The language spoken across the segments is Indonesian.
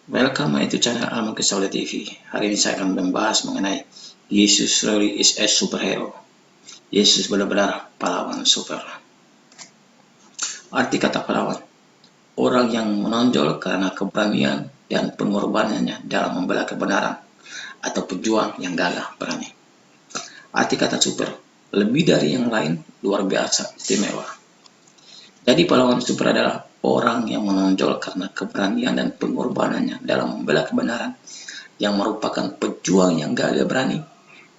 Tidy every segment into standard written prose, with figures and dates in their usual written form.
Welcome to channel Aman Kesaula TV. Hari ini saya akan membahas mengenai Yesus really is a superhero. Yesus benar-benar pahlawan super. Arti kata pahlawan, orang yang menonjol karena keberanian dan pengorbanannya dalam membela kebenaran, atau pejuang yang gagah berani. Arti kata super, lebih dari yang lain, luar biasa, istimewa. Jadi pahlawan super adalah orang yang menonjol karena keberanian dan pengorbanannya dalam membela kebenaran, yang merupakan pejuang yang gagah berani,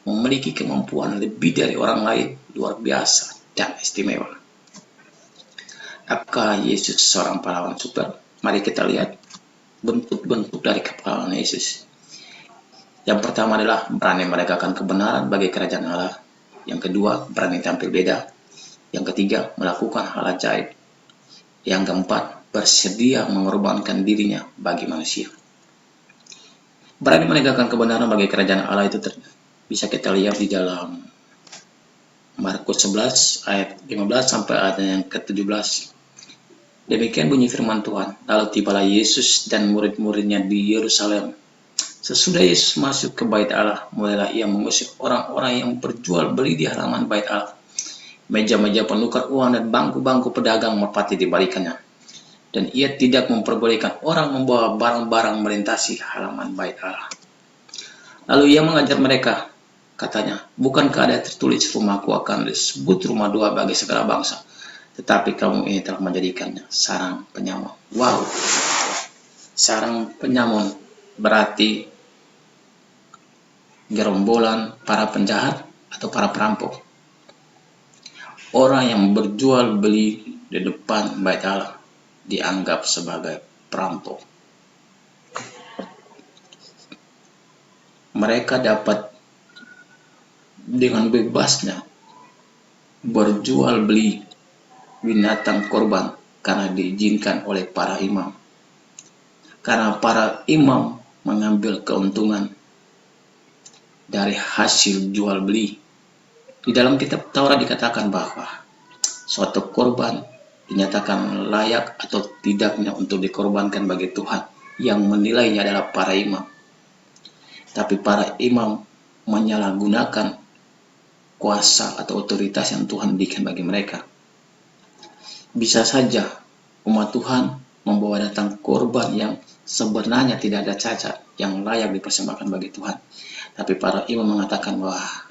memiliki kemampuan lebih dari orang lain, luar biasa dan istimewa. Apakah Yesus seorang pahlawan super? Mari kita lihat bentuk-bentuk dari kepahlawanan Yesus. Yang pertama adalah berani menegakkan kebenaran bagi kerajaan Allah. Yang kedua, berani tampil beda. Yang ketiga, melakukan hal ajaib. Yang keempat, bersedia mengorbankan dirinya bagi manusia. Berani menegakkan kebenaran bagi kerajaan Allah itu bisa kita lihat di dalam Markus 11 ayat 15 sampai ayat yang ke-17. Demikian bunyi firman Tuhan. Lalu tibalah Yesus dan murid-muridnya di Yerusalem. Sesudah Yesus masuk ke bait Allah, mulailah ia mengusir orang-orang yang berjual beli di halaman bait Allah. Meja-meja penukar uang dan bangku-bangku pedagang merpati dibalikannya. Dan ia tidak memperbolehkan orang membawa barang-barang melintasi halaman bait Allah. Lalu ia mengajar mereka, katanya, bukankah ada tertulis rumahku akan disebut rumah doa bagi segala bangsa, tetapi kamu ini telah menjadikannya sarang penyamun. Wow, sarang penyamun berarti gerombolan para penjahat atau para perampok. Orang yang berjual beli di depan bait Allah dianggap sebagai perampok. Mereka dapat dengan bebasnya berjual beli binatang korban karena diizinkan oleh para imam. Karena para imam mengambil keuntungan dari hasil jual beli. Di dalam kitab Taurat dikatakan bahwa suatu korban dinyatakan layak atau tidaknya untuk dikorbankan bagi Tuhan, yang menilainya adalah para imam. Tapi para imam menyalahgunakan kuasa atau otoritas yang Tuhan berikan bagi mereka. Bisa saja umat Tuhan membawa datang korban yang sebenarnya tidak ada cacat, yang layak dipersembahkan bagi Tuhan. Tapi para imam mengatakan bahwa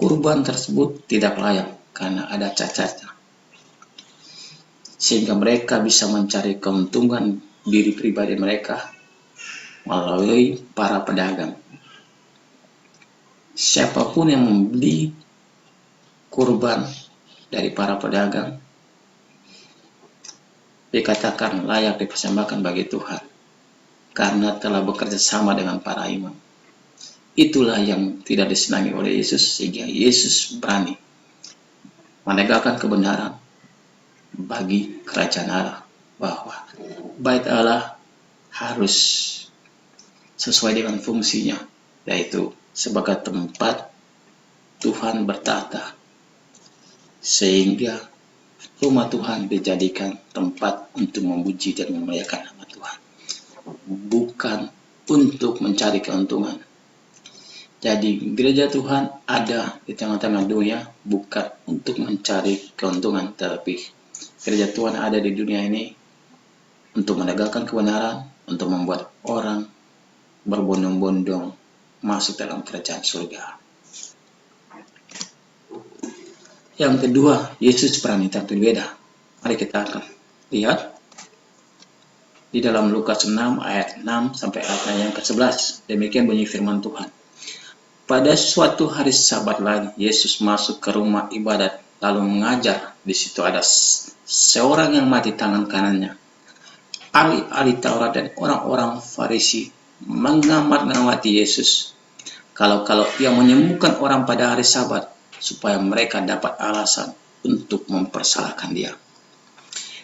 kurban tersebut tidak layak karena ada cacatnya. Sehingga mereka bisa mencari keuntungan diri pribadi mereka melalui para pedagang. Siapapun yang membeli kurban dari para pedagang dikatakan layak dipersembahkan bagi Tuhan karena telah bekerja sama dengan para imam. Itulah yang tidak disenangi oleh Yesus, sehingga Yesus berani menegakkan kebenaran bagi kerajaan Allah, bahwa bait Allah harus sesuai dengan fungsinya, yaitu sebagai tempat Tuhan bertata, sehingga rumah Tuhan dijadikan tempat untuk memuji dan memuliakan nama Tuhan, bukan untuk mencari keuntungan. Jadi gereja Tuhan ada di tengah-tengah dunia bukan untuk mencari keuntungan, tetapi gereja Tuhan ada di dunia ini untuk menegakkan kebenaran, untuk membuat orang berbondong-bondong masuk dalam kerajaan surga. Yang kedua, Yesus berani tampil beda. Mari kita akan lihat di dalam Lukas 6 ayat 6 sampai ayat yang ke-11. Demikian bunyi firman Tuhan. Pada suatu hari Sabat lagi, Yesus masuk ke rumah ibadat lalu mengajar. Di situ ada seorang yang mati tangan kanannya. Ahli-ahli Taurat dan orang-orang Farisi mengamat-ngamati Yesus. Kalau ia menyembuhkan orang pada hari Sabat, supaya mereka dapat alasan untuk mempersalahkan dia.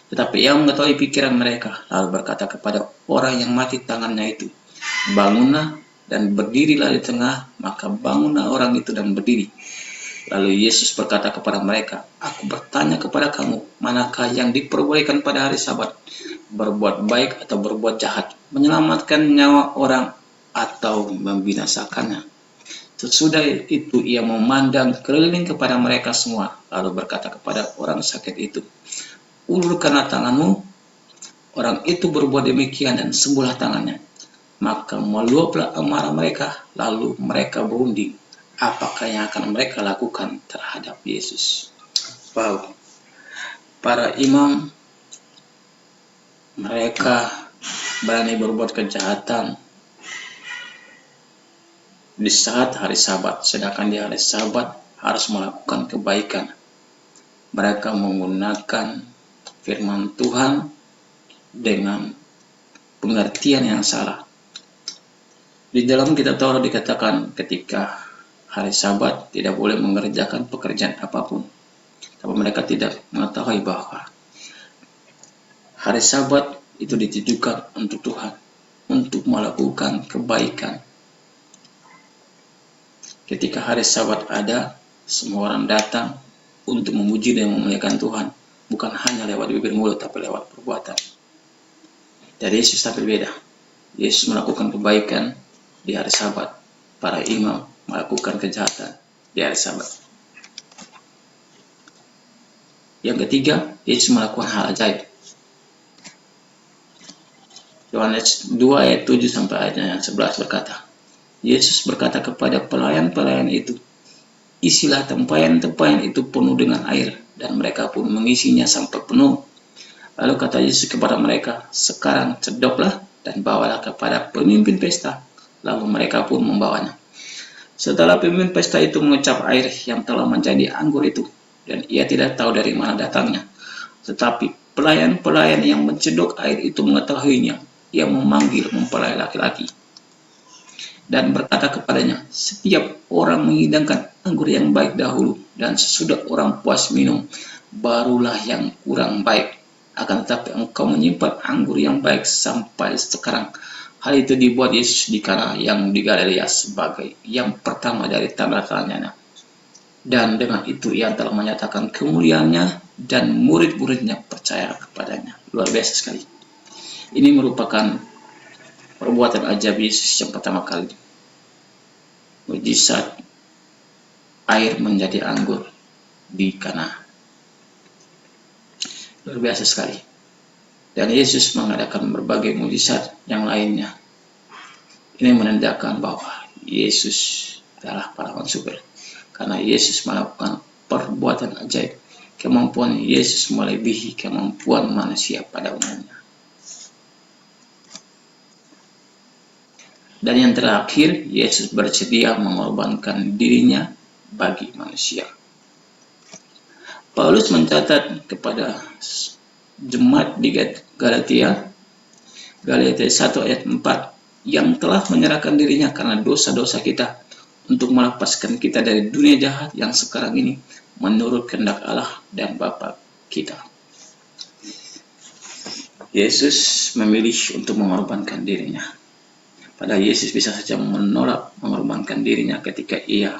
Tetapi ia mengetahui pikiran mereka, lalu berkata kepada orang yang mati tangannya itu, bangunlah dan berdirilah di tengah. Maka bangunlah orang itu dan berdiri. Lalu Yesus berkata kepada mereka, "Aku bertanya kepada kamu, manakah yang diperbolehkan pada hari Sabat? Berbuat baik atau berbuat jahat? Menyelamatkan nyawa orang atau membinasakannya?" Sesudah itu ia memandang keliling kepada mereka semua, lalu berkata kepada orang sakit itu, "Ulurkanlah tanganmu." Orang itu berbuat demikian dan sembuhlah tangannya. Maka meluaplah amarah mereka, lalu mereka berunding apakah yang akan mereka lakukan terhadap Yesus. Wow. Para imam, mereka berani berbuat kejahatan di saat hari Sabat, sedangkan di hari Sabat harus melakukan kebaikan. Mereka menggunakan firman Tuhan dengan pengertian yang salah. Di dalam kitab Taurat dikatakan ketika hari Sabat tidak boleh mengerjakan pekerjaan apapun. Tapi mereka tidak mengetahui bahwa hari Sabat itu ditujukan untuk Tuhan, untuk melakukan kebaikan. Ketika hari Sabat ada, semua orang datang untuk memuji dan memuliakan Tuhan, bukan hanya lewat bibir mulut tapi lewat perbuatan. Dari Yesus tak berbeda. Yesus melakukan kebaikan di hari Sabat. Para imam melakukan kejahatan di hari Sabat. Yang ketiga, Yesus melakukan hal ajaib. Yohanes 2 ayat 7 sampai ayat 11 berkata, Yesus berkata kepada pelayan-pelayan itu, "Isilah tempayan-tempayan itu penuh dengan air," dan mereka pun mengisinya sampai penuh. Lalu kata Yesus kepada mereka, "Sekarang cedoklah dan bawalah kepada pemimpin pesta." Lalu mereka pun membawanya. Setelah pemimpin pesta itu mengecap air yang telah menjadi anggur itu, dan ia tidak tahu dari mana datangnya. Tetapi pelayan-pelayan yang mencedok air itu mengetahuinya. Ia memanggil mempelai laki-laki dan berkata kepadanya, "Setiap orang menghidangkan anggur yang baik dahulu, dan sesudah orang puas minum, barulah yang kurang baik. Akan tetapi engkau menyimpan anggur yang baik sampai sekarang." Hal itu dibuat Yesus di Kana yang di Galilea sebagai yang pertama dari tanda-tandanya. Dan dengan itu ia telah menyatakan kemuliaannya dan murid-muridnya percaya kepadanya. Luar biasa sekali. Ini merupakan perbuatan ajaib Yesus yang pertama kali. Mujizat air menjadi anggur di Kana. Luar biasa sekali. Dan Yesus mengadakan berbagai mujizat yang lainnya. Ini menandakan bahwa Yesus adalah pahlawan super. Karena Yesus melakukan perbuatan ajaib. Kemampuan Yesus melebihi kemampuan manusia pada umumnya. Dan yang terakhir, Yesus bersedia mengorbankan dirinya bagi manusia. Paulus mencatat kepada jemaat di Galatia 1 ayat 4, yang telah menyerahkan dirinya karena dosa-dosa kita untuk melepaskan kita dari dunia jahat yang sekarang ini menurut kehendak Allah dan Bapa kita. Yesus memilih untuk mengorbankan dirinya. Padahal Yesus bisa saja menolak mengorbankan dirinya ketika ia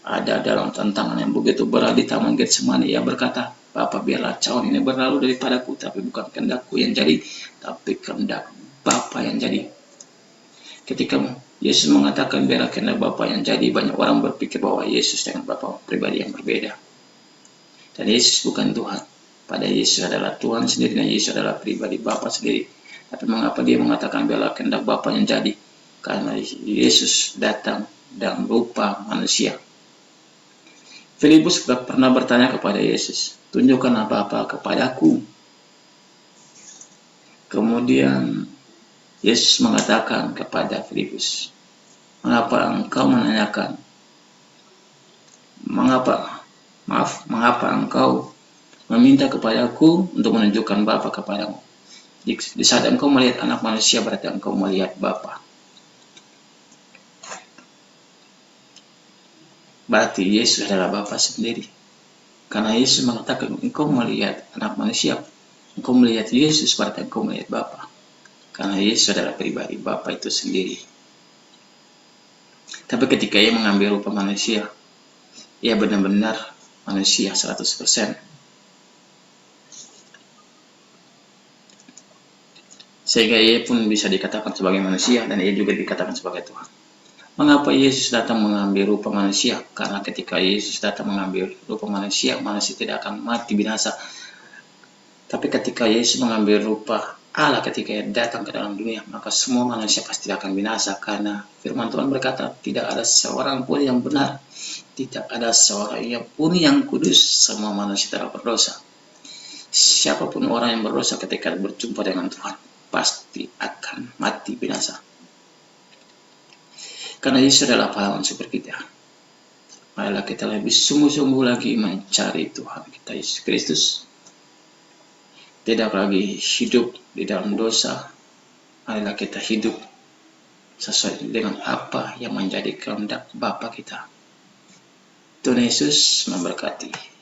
ada dalam tantangan yang begitu berat di Taman Getsemani. Ia berkata, "Bapa, biarlah cawan ini berlalu daripadaku, tapi bukan kehendakku yang jadi, tapi kehendak Bapa yang jadi." Ketika Yesus mengatakan biarlah kehendak Bapa yang jadi, banyak orang berpikir bahwa Yesus dengan Bapa pribadi yang berbeda. Dan Yesus bukan Tuhan. Pada Yesus adalah Tuhan sendiri dan Yesus adalah pribadi Bapa sendiri. Tapi mengapa dia mengatakan biarlah kehendak Bapa yang jadi? Karena Yesus datang dalam rupa manusia. Filipus pernah bertanya kepada Yesus, "Tunjukkan apa-apa kepadaku." Kemudian Yesus mengatakan kepada Filipus, "Mengapa engkau menanyakan? Mengapa engkau meminta kepadaku untuk menunjukkan Bapa kepadamu? Di saat engkau melihat anak manusia, berarti engkau melihat Bapa." Berarti Yesus adalah Bapa sendiri. Karena Yesus mengatakan, engkau melihat anak manusia, engkau melihat Yesus, berarti engkau melihat Bapa. Karena Yesus adalah pribadi Bapa itu sendiri. Tapi ketika ia mengambil rupa manusia, Ia benar-benar manusia 100%. Sehingga ia pun bisa dikatakan sebagai manusia dan ia juga dikatakan sebagai Tuhan. Mengapa Yesus datang mengambil rupa manusia? Karena ketika Yesus datang mengambil rupa manusia, manusia tidak akan mati binasa. Tapi ketika Yesus mengambil rupa Allah ketika ia datang ke dalam dunia, maka semua manusia pasti akan binasa. Karena firman Tuhan berkata, tidak ada seorang pun yang benar, tidak ada seorang yang pun yang kudus, semua manusia telah berdosa. Siapapun orang yang berdosa ketika berjumpa dengan Tuhan, pasti akan mati binasa. Karena Yesus adalah pahlawan super kita. Marilah kita lebih sungguh-sungguh lagi mencari Tuhan kita Yesus Kristus. Tidak lagi hidup di dalam dosa. Marilah kita hidup sesuai dengan apa yang menjadi kehendak Bapa kita. Tuhan Yesus memberkati.